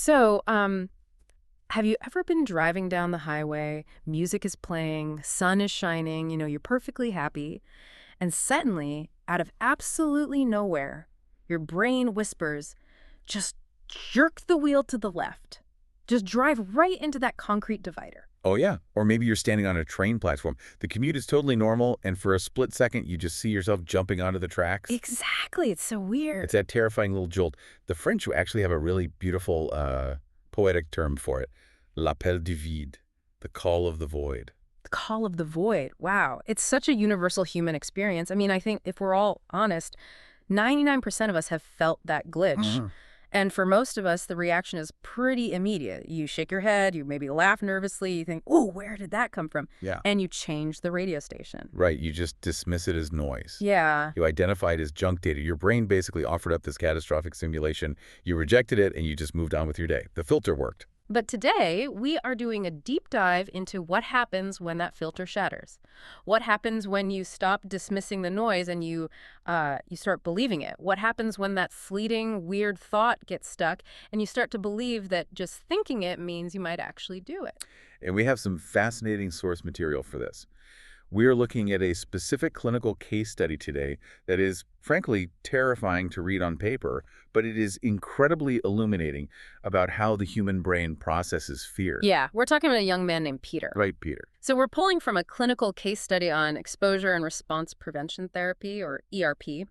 So, have you ever been driving down the highway, music is playing, sun is shining, you're perfectly happy, and suddenly, out of absolutely nowhere, your brain whispers, just jerk the wheel to the left. Just drive right into that concrete divider. Oh, yeah. Or maybe you're standing on a train platform. The commute is totally normal, and for a split second, you just see yourself jumping onto the tracks. Exactly. It's so It's weird. that terrifying little jolt. The French actually have a really beautiful poetic term for it. L'appel du vide, the call of the void. The call of the void. Wow. It's such a universal human experience. I mean, I think if we're all honest, 99% of us have felt that glitch. Mhm. And for most of us, the reaction is pretty immediate. You shake your head, you maybe laugh nervously, you think, oh, where did that come from? Yeah. And you change the radio station. Right. You just dismiss it as noise. Yeah. You identify it as junk data. Your brain basically offered up this catastrophic simulation. You rejected it, and you just moved on with your day. The filter worked. But today, we are doing a deep dive into what happens when that filter shatters. What happens when you stop dismissing the noise and you start believing it? What happens when that fleeting, weird thought gets stuck and you start to believe that just thinking it means you might actually do it? And we have some fascinating source material for this. We're looking at a specific clinical case study today that is, frankly, terrifying to read on paper, but it is incredibly illuminating about how the human brain processes fear. Yeah, we're talking about a young man named Peter. Right, Peter? So we're pulling from a clinical case study on exposure and response prevention therapy, or ERP.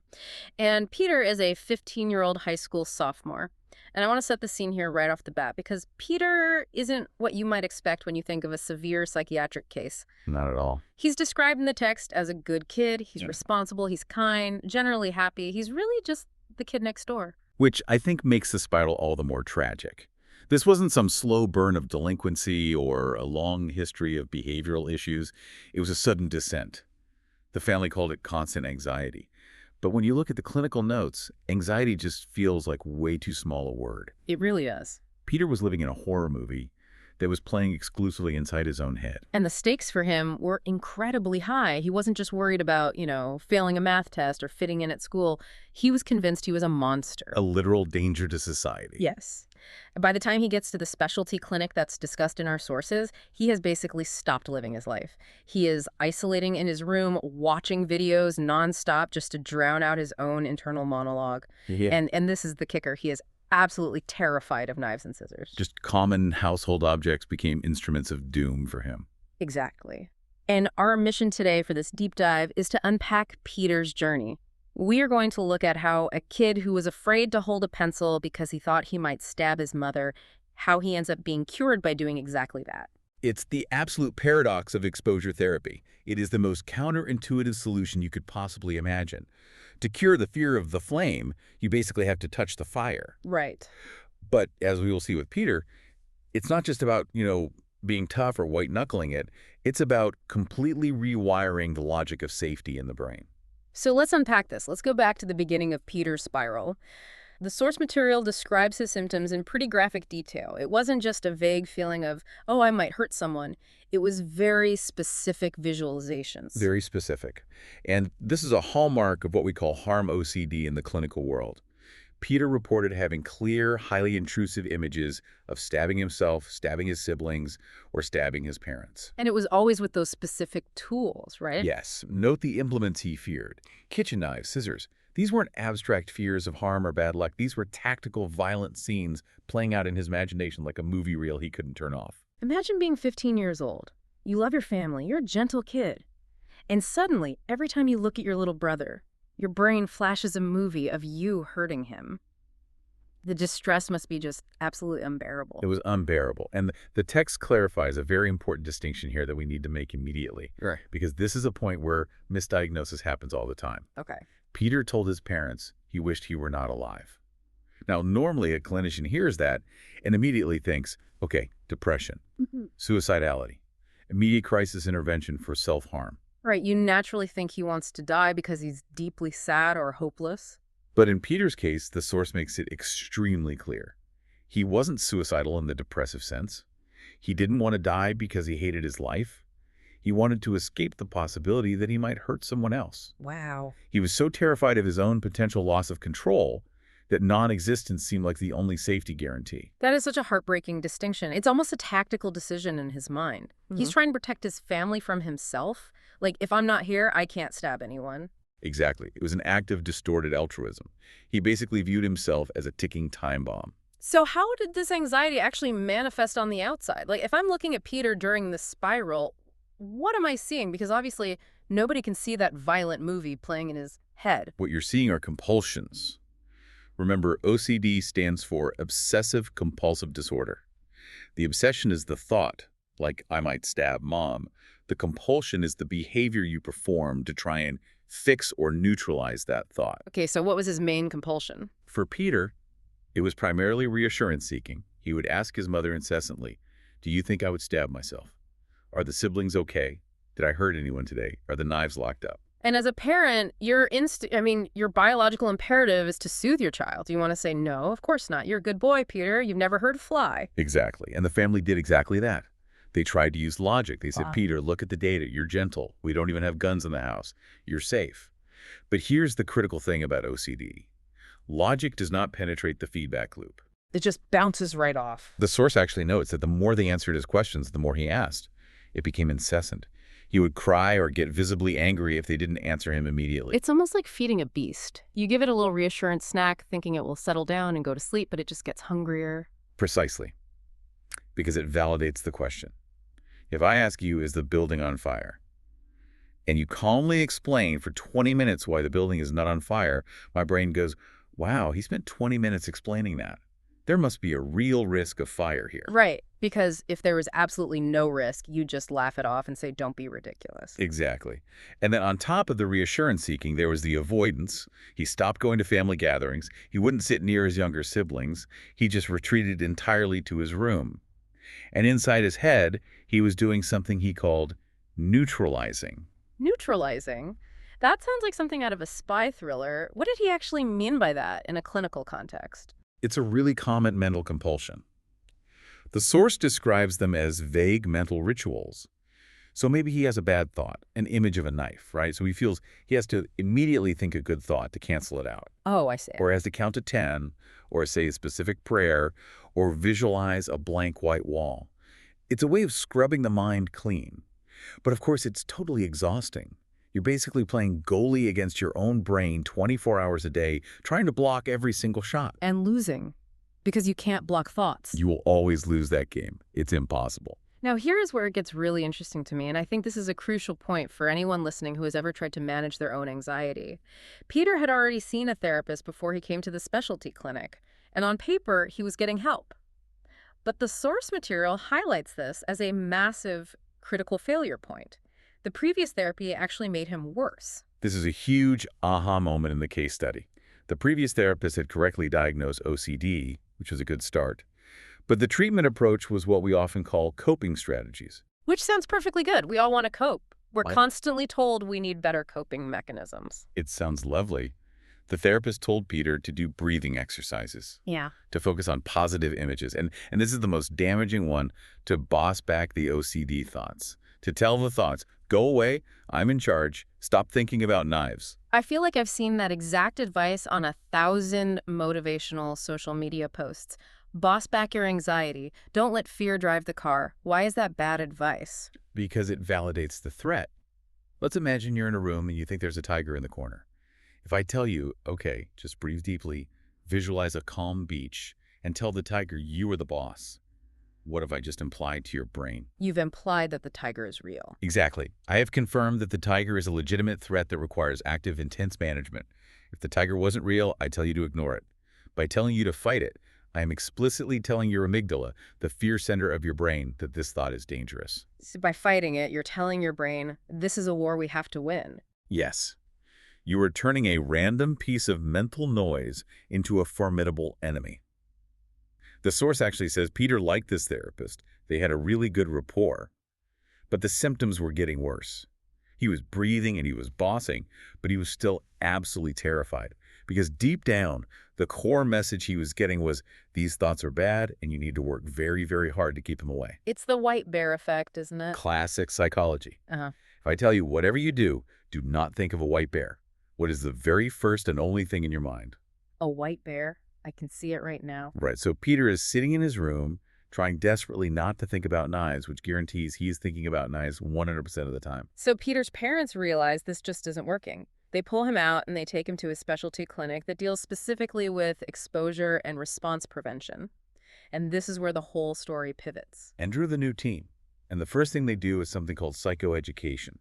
And Peter is a 15-year-old high school sophomore. And I want to set the scene here right off the bat because Peter isn't what you might expect when you think of a severe psychiatric case. Not at all. He's described in the text as a good kid, he's Yeah. responsible, he's kind, generally happy. He's really just the kid next door. Which I think makes the spiral all the more tragic. This wasn't some slow burn of delinquency or a long history of behavioral issues. It was a sudden descent. The family called it constant anxiety. But when you look at the clinical notes, anxiety just feels like way too small a word. It really is. Peter was living in a horror movie that was playing exclusively inside his own head. And the stakes for him were incredibly high. He wasn't just worried about, failing a math test or fitting in at school. He was convinced he was a monster. A literal danger to society. Yes. By the time he gets to the specialty clinic that's discussed in our sources, he has basically stopped living his life. He is isolating in his room, watching videos nonstop just to drown out his own internal monologue. Yeah. And this is the kicker. He is absolutely terrified of knives and scissors. Just common household objects became instruments of doom for him. Exactly. And our mission today for this deep dive is to unpack Peter's journey. We are going to look at how a kid who was afraid to hold a pencil because he thought he might stab his mother, how he ends up being cured by doing exactly that. It's the absolute paradox of exposure therapy. It is the most counterintuitive solution you could possibly imagine. To cure the fear of the flame, you basically have to touch the fire. Right. But as we will see with Peter, it's not just about, being tough or white-knuckling it. It's about completely rewiring the logic of safety in the brain. So let's unpack this. Let's go back to the beginning of Peter's spiral. The source material describes his symptoms in pretty graphic detail. It wasn't just a vague feeling of, oh, I might hurt someone. It was very specific visualizations. Very specific. And this is a hallmark of what we call harm OCD in the clinical world. Peter reported having clear, highly intrusive images of stabbing himself, stabbing his siblings, or stabbing his parents. And it was always with those specific tools, right? Yes. Note the implements he feared. Kitchen knives, scissors. These weren't abstract fears of harm or bad luck. These were tactical, violent scenes playing out in his imagination like a movie reel he couldn't turn off. Imagine being 15 years old. You love your family. You're a gentle kid. And suddenly, every time you look at your little brother, your brain flashes a movie of you hurting him. The distress must be just absolutely unbearable. It was unbearable. And the text clarifies a very important distinction here that we need to make immediately. Right. Because this is a point where misdiagnosis happens all the time. Okay. Peter told his parents he wished he were not alive. Now, normally a clinician hears that and immediately thinks, okay, depression, suicidality, immediate crisis intervention for self-harm. Right, you naturally think he wants to die because he's deeply sad or hopeless. But in Peter's case, the source makes it extremely clear. He wasn't suicidal in the depressive sense. He didn't want to die because he hated his life. He wanted to escape the possibility that he might hurt someone else. Wow. He was so terrified of his own potential loss of control that non-existence seemed like the only safety guarantee. That is such a heartbreaking distinction. It's almost a tactical decision in his mind. He's trying to protect his family from himself. Like, if I'm not here, I can't stab anyone. Exactly. It was an act of distorted altruism. He basically viewed himself as a ticking time bomb. So how did this anxiety actually manifest on the outside? Like, if I'm looking at Peter during this spiral, what am I seeing? Because obviously nobody can see that violent movie playing in his head. What you're seeing are compulsions. Remember, OCD stands for Obsessive-Compulsive Disorder. The obsession is the thought, like I might stab mom. The compulsion is the behavior you perform to try and fix or neutralize that thought. Okay, so what was his main compulsion? For Peter, it was primarily reassurance seeking. He would ask his mother incessantly, "Do you think I would stab myself? Are the siblings okay? Did I hurt anyone today? Are the knives locked up?" And as a parent, your biological imperative is to soothe your child. Do you want to say, no, of course not. You're a good boy, Peter. You've never heard a fly. Exactly. And the family did exactly that. They tried to use logic. They said, Wow. "Peter, look at the data. You're gentle. We don't even have guns in the house. You're safe." But here's the critical thing about OCD. Logic does not penetrate the feedback loop. It just bounces right off. The source actually notes that the more they answered his questions, the more he asked. It became incessant. He would cry or get visibly angry if they didn't answer him immediately. It's almost like feeding a beast. You give it a little reassurance snack, thinking it will settle down and go to sleep, but it just gets hungrier. Precisely. Because it validates the question. If I ask you, is the building on fire? And you calmly explain for 20 minutes why the building is not on fire, my brain goes, wow, he spent 20 minutes explaining that. There must be a real risk of fire here. Right, because if there was absolutely no risk, you just laugh it off and say, don't be ridiculous. Exactly. And then on top of the reassurance seeking, there was the avoidance. He stopped going to family gatherings. He wouldn't sit near his younger siblings. He just retreated entirely to his room. And inside his head, he was doing something he called neutralizing. Neutralizing? That sounds like something out of a spy thriller. What did he actually mean by that in a clinical context? It's a really common mental compulsion. The source describes them as vague mental rituals. So maybe he has a bad thought, an image of a knife, right? So he feels he has to immediately think a good thought to cancel it out. Oh, I see. Or has to count to 10, or say a specific prayer, or visualize a blank white wall. It's a way of scrubbing the mind clean. But of course, it's totally exhausting. You're basically playing goalie against your own brain 24 hours a day, trying to block every single shot. And losing, because you can't block thoughts. You will always lose that game. It's impossible. Now, here is where it gets really interesting to me, and I think this is a crucial point for anyone listening who has ever tried to manage their own anxiety. Peter had already seen a therapist before he came to the specialty clinic, and on paper, he was getting help. But the source material highlights this as a massive critical failure point. The previous therapy actually made him worse. This is a huge aha moment in the case study. The previous therapist had correctly diagnosed OCD, which was a good start. But the treatment approach was what we often call coping strategies. Which sounds perfectly good. We all want to cope. We're What? constantly told we need better coping mechanisms. It sounds lovely. The therapist told Peter to do breathing exercises, Yeah. to focus on positive images. And this is the most damaging one, to boss back the OCD thoughts. To tell the thoughts, go away, I'm in charge, stop thinking about knives. I feel like I've seen that exact advice on 1,000 motivational social media posts. Boss back your anxiety. Don't let fear drive the car. Why is that bad advice? Because it validates the threat. Let's imagine you're in a room and you think there's a tiger in the corner. If I tell you, okay, just breathe deeply, visualize a calm beach, and tell the tiger you are the boss, what have I just implied to your brain? You've implied that the tiger is real. Exactly. I have confirmed that the tiger is a legitimate threat that requires active, intense management. If the tiger wasn't real, I tell you to ignore it. By telling you to fight it, I am explicitly telling your amygdala, the fear center of your brain, that this thought is dangerous. So by fighting it, you're telling your brain, this is a war we have to win. Yes. You are turning a random piece of mental noise into a formidable enemy. The source actually says Peter liked this therapist. They had a really good rapport. But the symptoms were getting worse. He was breathing and he was bossing, but he was still absolutely terrified. Because deep down, the core message he was getting was, these thoughts are bad and you need to work very, very hard to keep them away. It's the white bear effect, isn't it? Classic psychology. Uh-huh. If I tell you whatever you do, do not think of a white bear. What is the very first and only thing in your mind? A white bear. I can see it right now. Right, so Peter is sitting in his room, trying desperately not to think about knives, which guarantees he's thinking about knives 100% of the time. So Peter's parents realize this just isn't working. They pull him out and they take him to a specialty clinic that deals specifically with exposure and response prevention. And this is where the whole story pivots. Enter the new team. And the first thing they do is something called psychoeducation,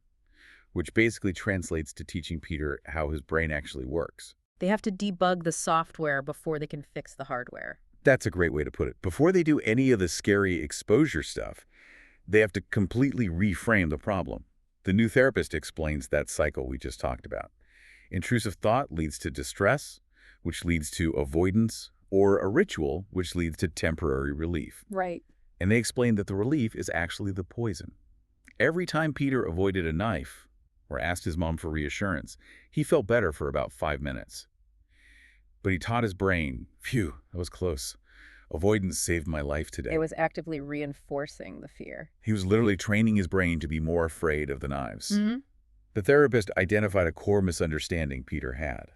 which basically translates to teaching Peter how his brain actually works. They have to debug the software before they can fix the hardware. That's a great way to put it. Before they do any of the scary exposure stuff, they have to completely reframe the problem. The new therapist explains that cycle we just talked about. Intrusive thought leads to distress, which leads to avoidance, or a ritual, which leads to temporary relief. Right. And they explain that the relief is actually the poison. Every time Peter avoided a knife or asked his mom for reassurance, he felt better for about 5 minutes. But he taught his brain, phew, that was close. Avoidance saved my life today. It was actively reinforcing the fear. He was literally training his brain to be more afraid of the knives. The therapist identified a core misunderstanding Peter had.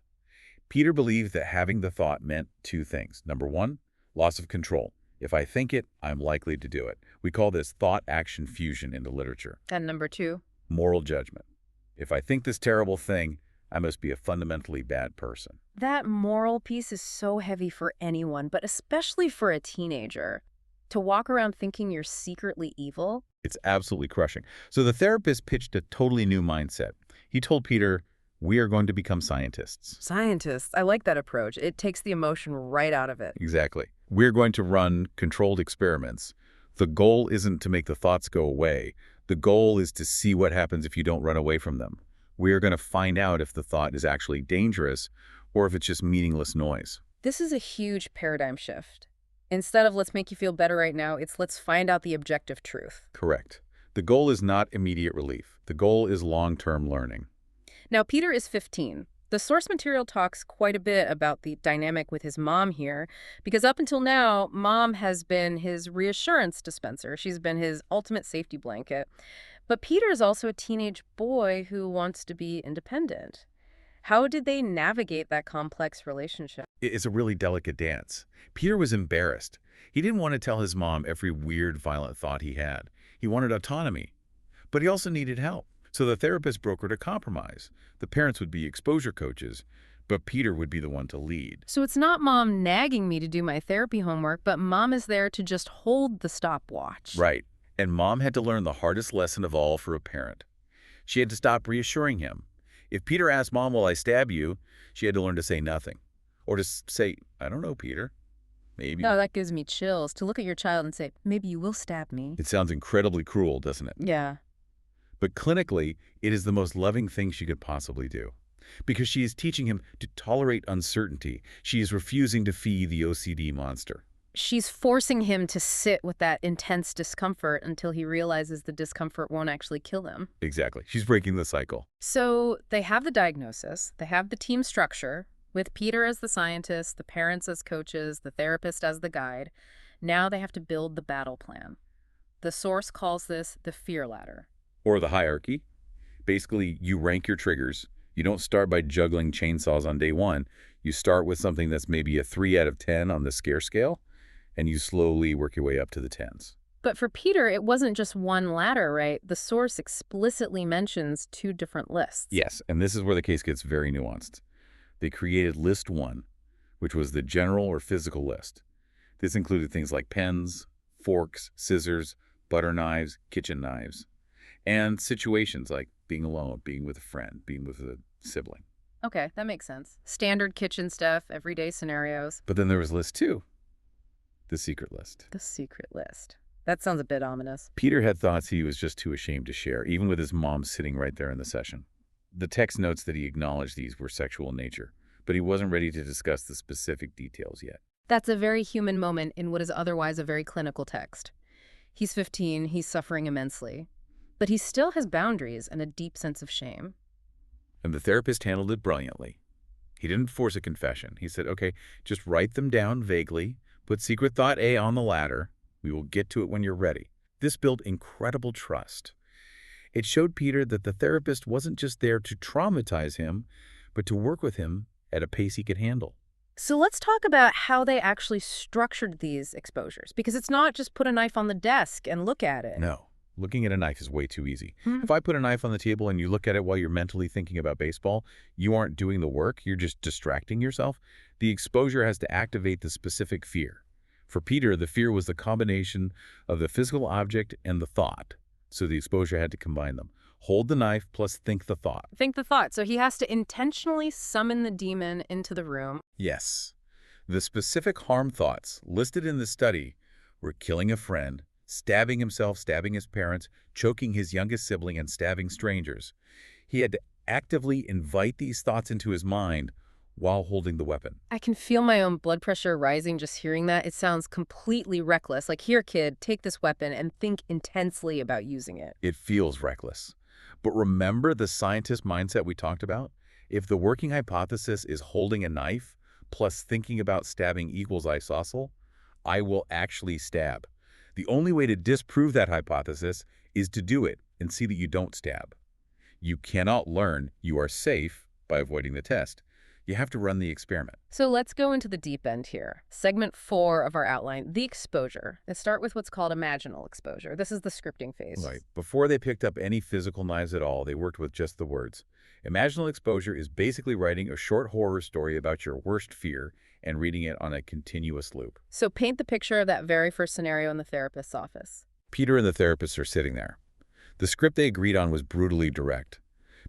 Peter believed that having the thought meant two things. Number one, loss of control. If I think it, I'm likely to do it. We call this thought-action fusion in the literature. And number two? Moral judgment. If I think this terrible thing, I must be a fundamentally bad person. That moral piece is so heavy for anyone, but especially for a teenager. To walk around thinking you're secretly evil? It's absolutely crushing. So the therapist pitched a totally new mindset. He told Peter, we are going to become scientists. Scientists. I like that approach. It takes the emotion right out of it. Exactly. We're going to run controlled experiments. The goal isn't to make the thoughts go away. The goal is to see what happens if you don't run away from them. We are going to find out if the thought is actually dangerous or if it's just meaningless noise. This is a huge paradigm shift. Instead of let's make you feel better right now, it's let's find out the objective truth. Correct. The goal is not immediate relief. The goal is long-term learning. Now, Peter is 15. The source material talks quite a bit about the dynamic with his mom here, because up until now, mom has been his reassurance dispenser. She's been his ultimate safety blanket. But Peter is also a teenage boy who wants to be independent. How did they navigate that complex relationship? It's a really delicate dance. Peter was embarrassed. He didn't want to tell his mom every weird, violent thought he had. He wanted autonomy. But he also needed help. So the therapist brokered a compromise. The parents would be exposure coaches, but Peter would be the one to lead. So it's not mom nagging me to do my therapy homework, but mom is there to just hold the stopwatch. Right. And mom had to learn the hardest lesson of all for a parent. She had to stop reassuring him. If Peter asked mom, will I stab you? She had to learn to say nothing. Or to say, I don't know, Peter. Maybe. No, that gives me chills to look at your child and say, maybe you will stab me. It sounds incredibly cruel, doesn't it? Yeah. But clinically, it is the most loving thing she could possibly do. Because she is teaching him to tolerate uncertainty. She is refusing to feed the OCD monster. She's forcing him to sit with that intense discomfort until he realizes the discomfort won't actually kill him. Exactly. She's breaking the cycle. So they have the diagnosis, they have the team structure, with Peter as the scientist, the parents as coaches, the therapist as the guide. Now they have to build the battle plan. The source calls this the fear ladder. Or the hierarchy. Basically, you rank your triggers. You don't start by juggling chainsaws on day one. You start with something that's maybe a 3 out of 10 on the scare scale, and you slowly work your way up to the 10s. But for Peter, it wasn't just one ladder, right? The source explicitly mentions 2 different lists. Yes, and this is where the case gets very nuanced. They created list 1, which was the general or physical list. This included things like pens, forks, scissors, butter knives, kitchen knives, and situations like being alone, being with a friend, being with a sibling. Okay, that makes sense. Standard kitchen stuff, everyday scenarios. But then there was list 2, the secret list. The secret list. That sounds a bit ominous. Peter had thoughts he was just too ashamed to share, even with his mom sitting right there in the session. The text notes that he acknowledged these were sexual in nature, but he wasn't ready to discuss the specific details yet. That's a very human moment in what is otherwise a very clinical text. He's 15, he's suffering immensely. But he still has boundaries and a deep sense of shame. And the therapist handled it brilliantly. He didn't force a confession. He said, okay, just write them down vaguely, put secret thought A on the ladder. We will get to it when you're ready. This built incredible trust. It showed Peter that the therapist wasn't just there to traumatize him, but to work with him at a pace he could handle. So let's talk about how they actually structured these exposures, because it's not just put a knife on the desk and look at it. No. Looking at a knife is way too easy. Hmm. If I put a knife on the table and you look at it while you're mentally thinking about baseball, you aren't doing the work, you're just distracting yourself. The exposure has to activate the specific fear. For Peter, the fear was the combination of the physical object and the thought. So the exposure had to combine them. Hold the knife plus think the thought. Think the thought. So he has to intentionally summon the demon into the room. Yes. The specific harm thoughts listed in the study were killing a friend, stabbing himself, stabbing his parents, choking his youngest sibling, and stabbing strangers. He had to actively invite these thoughts into his mind while holding the weapon. I can feel my own blood pressure rising just hearing that. It sounds completely reckless. Like, here, kid, take this weapon and think intensely about using it. It feels reckless. But remember the scientist mindset we talked about? If the working hypothesis is holding a knife plus thinking about stabbing equals isosceles, I will actually stab. The only way to disprove that hypothesis is to do it and see that you don't stab. You cannot learn you are safe by avoiding the test. You have to run the experiment. So let's go into the deep end here. Segment 4 of our outline, the exposure. Let's start with what's called imaginal exposure. This is the scripting phase. Right. Before they picked up any physical knives at all, they worked with just the words. Imaginal exposure is basically writing a short horror story about your worst fear and reading it on a continuous loop. So paint the picture of that very first scenario in the therapist's office. Peter and the therapist are sitting there. The script they agreed on was brutally direct.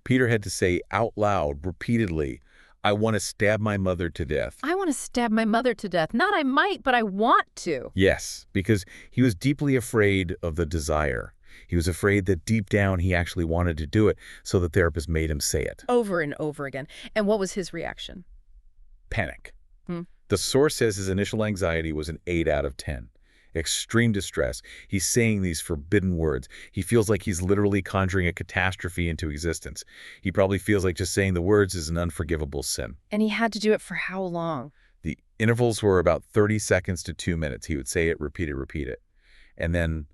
Peter had to say out loud, repeatedly, I want to stab my mother to death. I want to stab my mother to death. Not I might, but I want to. Yes, because he was deeply afraid of the desire. He was afraid that deep down he actually wanted to do it, so the therapist made him say it. Over and over again. And what was his reaction? Panic. Hmm. The source says his initial anxiety was an 8 out of 10. Extreme distress. He's saying these forbidden words. He feels like he's literally conjuring a catastrophe into existence. He probably feels like just saying the words is an unforgivable sin. And he had to do it for how long? The intervals were about 30 seconds to 2 minutes. He would say it, repeat it. And then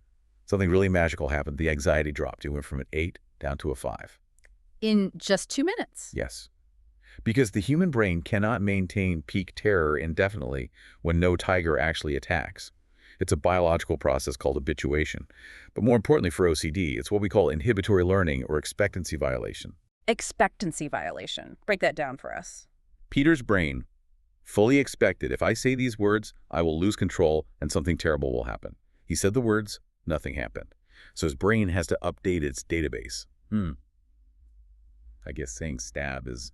something really magical happened. The anxiety dropped. It went from an 8 down to a 5. In just 2 minutes? Yes. Because the human brain cannot maintain peak terror indefinitely when no tiger actually attacks. It's a biological process called habituation. But more importantly for OCD, it's what we call inhibitory learning or expectancy violation. Expectancy violation. Break that down for us. Peter's brain fully expected if I say these words, I will lose control and something terrible will happen. He said the words, nothing happened. So his brain has to update its database. I guess saying stab is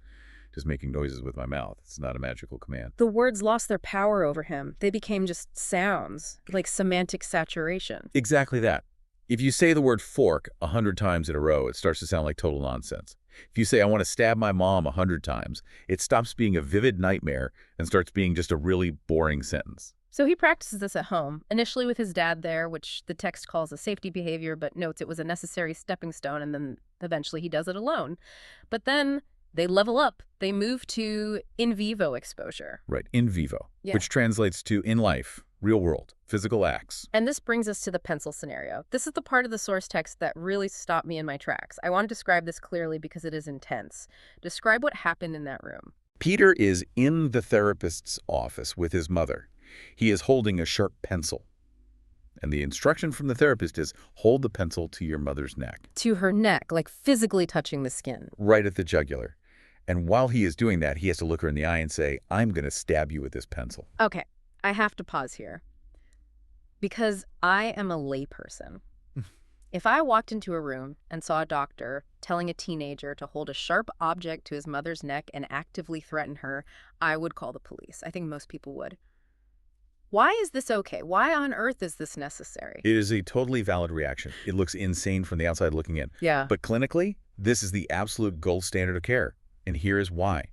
just making noises with my mouth. It's not a magical command. The words lost their power over him. They became just sounds, like semantic saturation. Exactly that. If you say the word fork 100 times in a row, it starts to sound like total nonsense. If you say, I want to stab my mom 100 times, it stops being a vivid nightmare and starts being just a really boring sentence. So he practices this at home, initially with his dad there, which the text calls a safety behavior, but notes it was a necessary stepping stone, and then eventually he does it alone. But then they level up. They move to in vivo exposure. Right, in vivo, Yeah. which translates to in life, real world, physical acts. And this brings us to the pencil scenario. This is the part of the source text that really stopped me in my tracks. I want to describe this clearly because it is intense. Describe what happened in that room. Peter is in the therapist's office with his mother. He is holding a sharp pencil. And the instruction from the therapist is hold the pencil to your mother's neck. To her neck, like physically touching the skin. Right at the jugular. And while he is doing that, he has to look her in the eye and say, I'm going to stab you with this pencil. Okay, I have to pause here. Because I am a layperson. If I walked into a room and saw a doctor telling a teenager to hold a sharp object to his mother's neck and actively threaten her, I would call the police. I think most people would. Why is this okay? Why on earth is this necessary? It is a totally valid reaction. It looks insane from the outside looking in. Yeah. But clinically, this is the absolute gold standard of care. And here is why.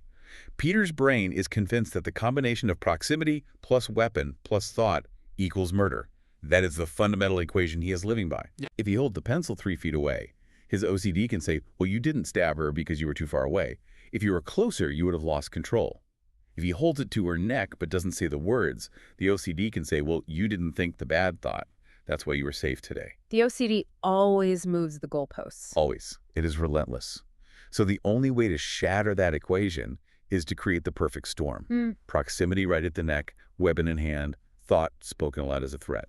Peter's brain is convinced that the combination of proximity plus weapon plus thought equals murder. That is the fundamental equation he is living by. If you hold the pencil 3 feet away, his OCD can say, well, you didn't stab her because you were too far away. If you were closer, you would have lost control. If he holds it to her neck but doesn't say the words, the OCD can say, well, you didn't think the bad thought. That's why you were safe today. The OCD always moves the goalposts. Always. It is relentless. So the only way to shatter that equation is to create the perfect storm. Hmm. Proximity right at the neck, weapon in hand, thought spoken aloud as a threat.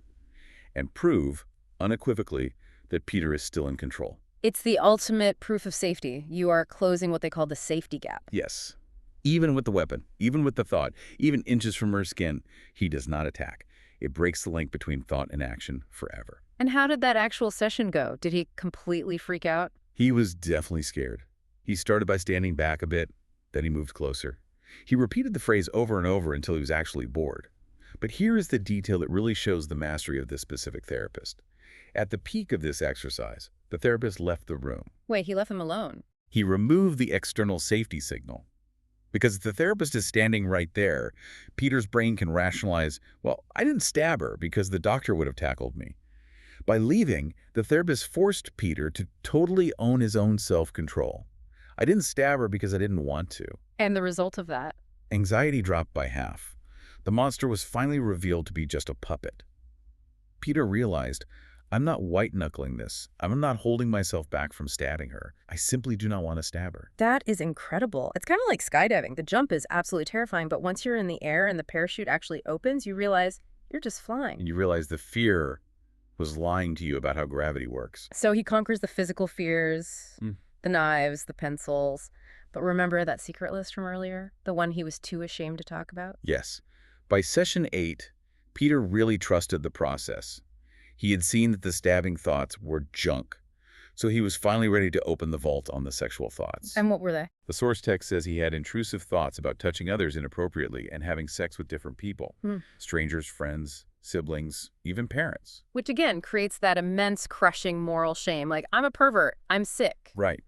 And prove, unequivocally, that Peter is still in control. It's the ultimate proof of safety. You are closing what they call the safety gap. Yes. Even with the weapon, even with the thought, even inches from her skin, he does not attack. It breaks the link between thought and action forever. And how did that actual session go? Did he completely freak out? He was definitely scared. He started by standing back a bit, then he moved closer. He repeated the phrase over and over until he was actually bored. But here is the detail that really shows the mastery of this specific therapist. At the peak of this exercise, the therapist left the room. Wait, he left him alone. He removed the external safety signal. Because if the therapist is standing right there, Peter's brain can rationalize, well, I didn't stab her because the doctor would have tackled me. By leaving, the therapist forced Peter to totally own his own self-control. I didn't stab her because I didn't want to. And the result of that? Anxiety dropped by half. The monster was finally revealed to be just a puppet. Peter realized, I'm not white-knuckling this. I'm not holding myself back from stabbing her. I simply do not want to stab her. That is incredible. It's kind of like skydiving. The jump is absolutely terrifying, but once you're in the air and the parachute actually opens, you realize you're just flying. And you realize the fear was lying to you about how gravity works. So he conquers the physical fears, the knives, the pencils. But remember that secret list from earlier? The one he was too ashamed to talk about? Yes. By session 8, Peter really trusted the process. He had seen that the stabbing thoughts were junk, so he was finally ready to open the vault on the sexual thoughts. And what were they? The source text says he had intrusive thoughts about touching others inappropriately and having sex with different people. Strangers, friends, siblings, even parents. Which again creates that immense crushing moral shame, like, I'm a pervert, I'm sick. Right.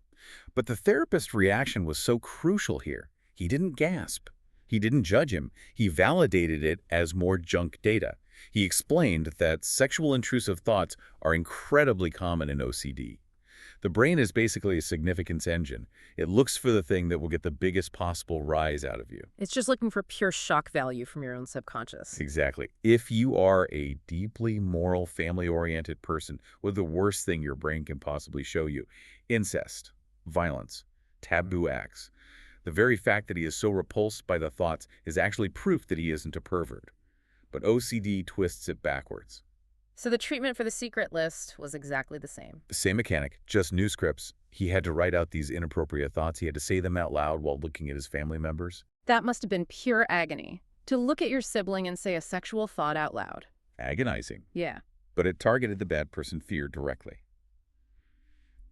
But the therapist's reaction was so crucial here. He didn't gasp. He didn't judge him. He validated it as more junk data. He explained that sexual intrusive thoughts are incredibly common in OCD. The brain is basically a significance engine. It looks for the thing that will get the biggest possible rise out of you. It's just looking for pure shock value from your own subconscious. Exactly. If you are a deeply moral, family-oriented person, what's the worst thing your brain can possibly show you? Incest, violence, taboo acts. The very fact that he is so repulsed by the thoughts is actually proof that he isn't a pervert. But OCD twists it backwards. So the treatment for the secret list was exactly the same. Same mechanic, just new scripts. He had to write out these inappropriate thoughts. He had to say them out loud while looking at his family members. That must have been pure agony. To look at your sibling and say a sexual thought out loud. Agonizing. Yeah. But it targeted the bad person fear directly.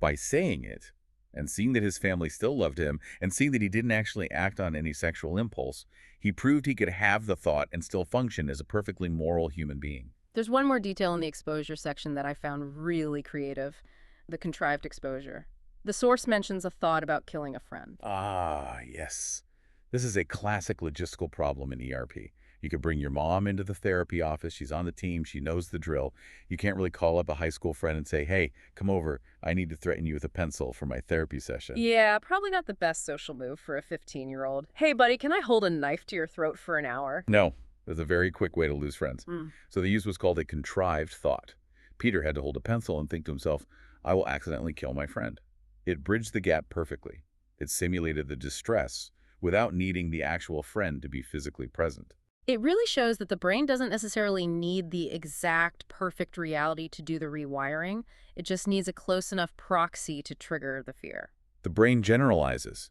By saying it, and seeing that his family still loved him, and seeing that he didn't actually act on any sexual impulse, he proved he could have the thought and still function as a perfectly moral human being. There's one more detail in the exposure section that I found really creative. The contrived exposure. The source mentions a thought about killing a friend. Ah, yes. This is a classic logistical problem in ERP. You could bring your mom into the therapy office. She's on the team. She knows the drill. You can't really call up a high school friend and say, hey, come over. I need to threaten you with a pencil for my therapy session. Yeah, probably not the best social move for a 15-year-old. Hey, buddy, can I hold a knife to your throat for an hour? No, there's a very quick way to lose friends. So the use was called a contrived thought. Peter had to hold a pencil and think to himself, I will accidentally kill my friend. It bridged the gap perfectly. It simulated the distress without needing the actual friend to be physically present. It really shows that the brain doesn't necessarily need the exact perfect reality to do the rewiring. It just needs a close enough proxy to trigger the fear. The brain generalizes.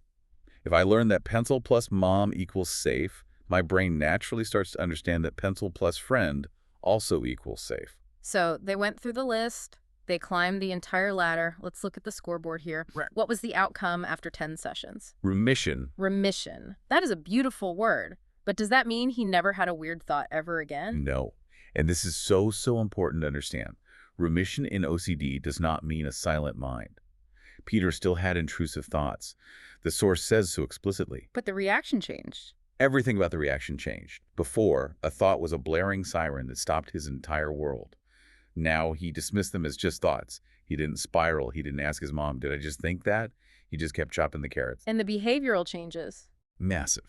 If I learn that pencil plus mom equals safe, my brain naturally starts to understand that pencil plus friend also equals safe. So they went through the list. They climbed the entire ladder. Let's look at the scoreboard here. Right. What was the outcome after 10 sessions? Remission. Remission. That is a beautiful word. But does that mean he never had a weird thought ever again? No. And this is so important to understand. Remission in OCD does not mean a silent mind. Peter still had intrusive thoughts. The source says so explicitly. But the reaction changed. Everything about the reaction changed. Before, a thought was a blaring siren that stopped his entire world. Now he dismissed them as just thoughts. He didn't spiral. He didn't ask his mom, did I just think that? He just kept chopping the carrots. And the behavioral changes. Massive.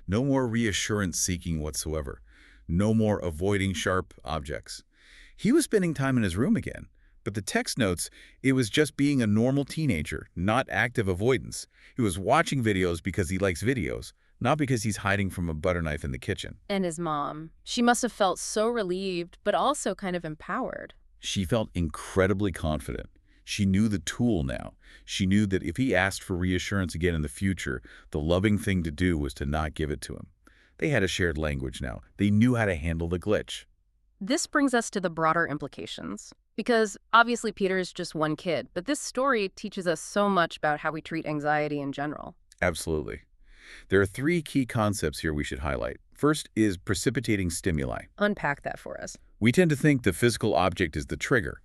No more reassurance seeking whatsoever. No more avoiding sharp objects. He was spending time in his room again, but the text notes it was just being a normal teenager, not active avoidance. He was watching videos because he likes videos, not because he's hiding from a butter knife in the kitchen. And his mom. She must have felt so relieved, but also kind of empowered. She felt incredibly confident. She knew the tool now. She knew that if he asked for reassurance again in the future, the loving thing to do was to not give it to him. They had a shared language now. They knew how to handle the glitch. This brings us to the broader implications. Because obviously Peter is just one kid, but this story teaches us so much about how we treat anxiety in general. Absolutely. There are three key concepts here we should highlight. First is precipitating stimuli. Unpack that for us. We tend to think the physical object is the trigger.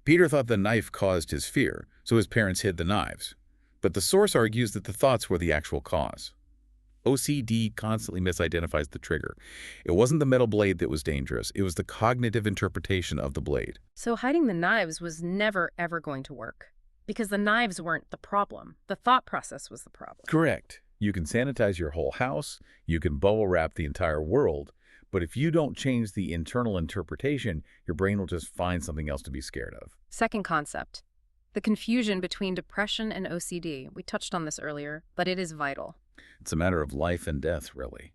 Peter thought the knife caused his fear, so his parents hid the knives. But the source argues that the thoughts were the actual cause. OCD constantly misidentifies the trigger. It wasn't the metal blade that was dangerous. It was the cognitive interpretation of the blade. So hiding the knives was never, ever going to work. Because the knives weren't the problem. The thought process was the problem. Correct. You can sanitize your whole house, you can bubble wrap the entire world, but if you don't change the internal interpretation, your brain will just find something else to be scared of. Second concept. The confusion between depression and OCD. We touched on this earlier, but it is vital. It's a matter of life and death, really.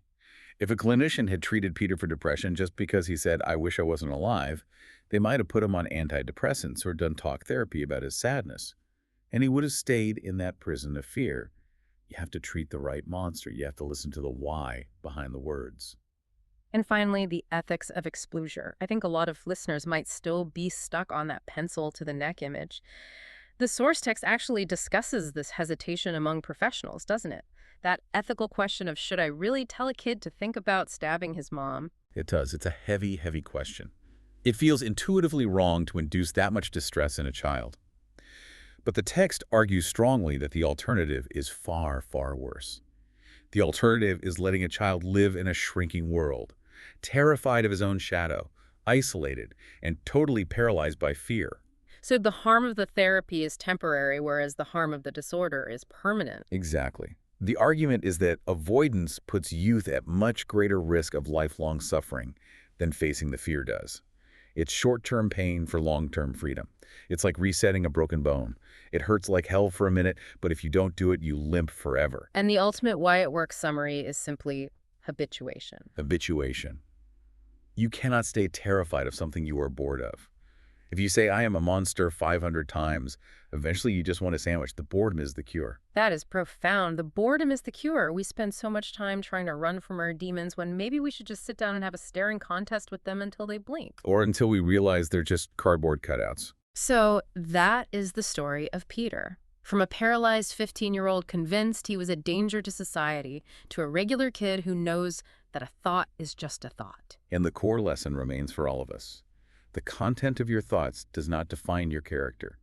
If a clinician had treated Peter for depression just because he said, "I wish I wasn't alive," they might have put him on antidepressants or done talk therapy about his sadness. And he would have stayed in that prison of fear. You have to treat the right monster. You have to listen to the why behind the words. And finally, the ethics of exposure. I think a lot of listeners might still be stuck on that pencil to the neck image. The source text actually discusses this hesitation among professionals, doesn't it? That ethical question of, should I really tell a kid to think about stabbing his mom? It does. It's a heavy, heavy question. It feels intuitively wrong to induce that much distress in a child. But the text argues strongly that the alternative is far, far worse. The alternative is letting a child live in a shrinking world, terrified of his own shadow, isolated, and totally paralyzed by fear. So the harm of the therapy is temporary, whereas the harm of the disorder is permanent. Exactly. The argument is that avoidance puts youth at much greater risk of lifelong suffering than facing the fear does. It's short-term pain for long-term freedom. It's like resetting a broken bone. It hurts like hell for a minute, but if you don't do it, you limp forever. And the ultimate why it works summary is simply habituation. Habituation. You cannot stay terrified of something you are bored of. If you say, "I am a monster," 500 times, eventually you just want a sandwich. The boredom is the cure. That is profound. The boredom is the cure. We spend so much time trying to run from our demons when maybe we should just sit down and have a staring contest with them until they blink. Or until we realize they're just cardboard cutouts. So that is the story of Peter. From a paralyzed 15-year-old convinced he was a danger to society, to a regular kid who knows that a thought is just a thought. And the core lesson remains for all of us. The content of your thoughts does not define your character.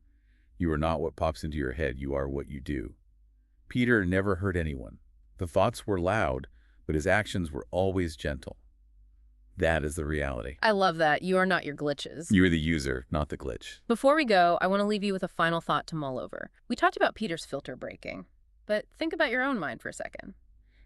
You are not what pops into your head. You are what you do. Peter never hurt anyone. The thoughts were loud, but his actions were always gentle. That is the reality. I love that. You are not your glitches. You're the user, not the glitch. Before we go, I want to leave you with a final thought to mull over. We talked about Peter's filter breaking, but think about your own mind for a second.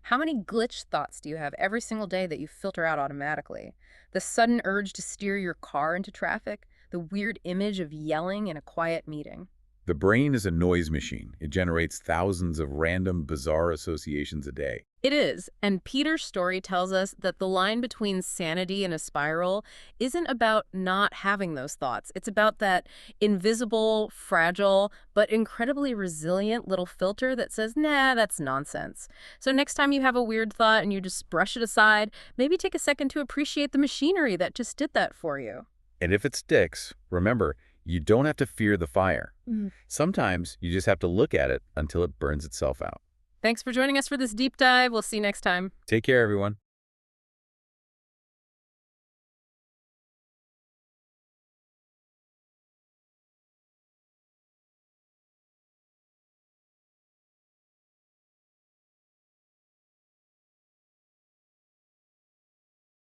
How many glitch thoughts do you have every single day that you filter out automatically? The sudden urge to steer your car into traffic, the weird image of yelling in a quiet meeting. The brain is a noise machine. It generates thousands of random, bizarre associations a day. It is, and Peter's story tells us that the line between sanity and a spiral isn't about not having those thoughts. It's about that invisible, fragile, but incredibly resilient little filter that says, nah, that's nonsense. So next time you have a weird thought and you just brush it aside, maybe take a second to appreciate the machinery that just did that for you. And if it sticks, remember, you don't have to fear the fire. Sometimes you just have to look at it until it burns itself out. Thanks for joining us for this deep dive. We'll see you next time. Take care, everyone.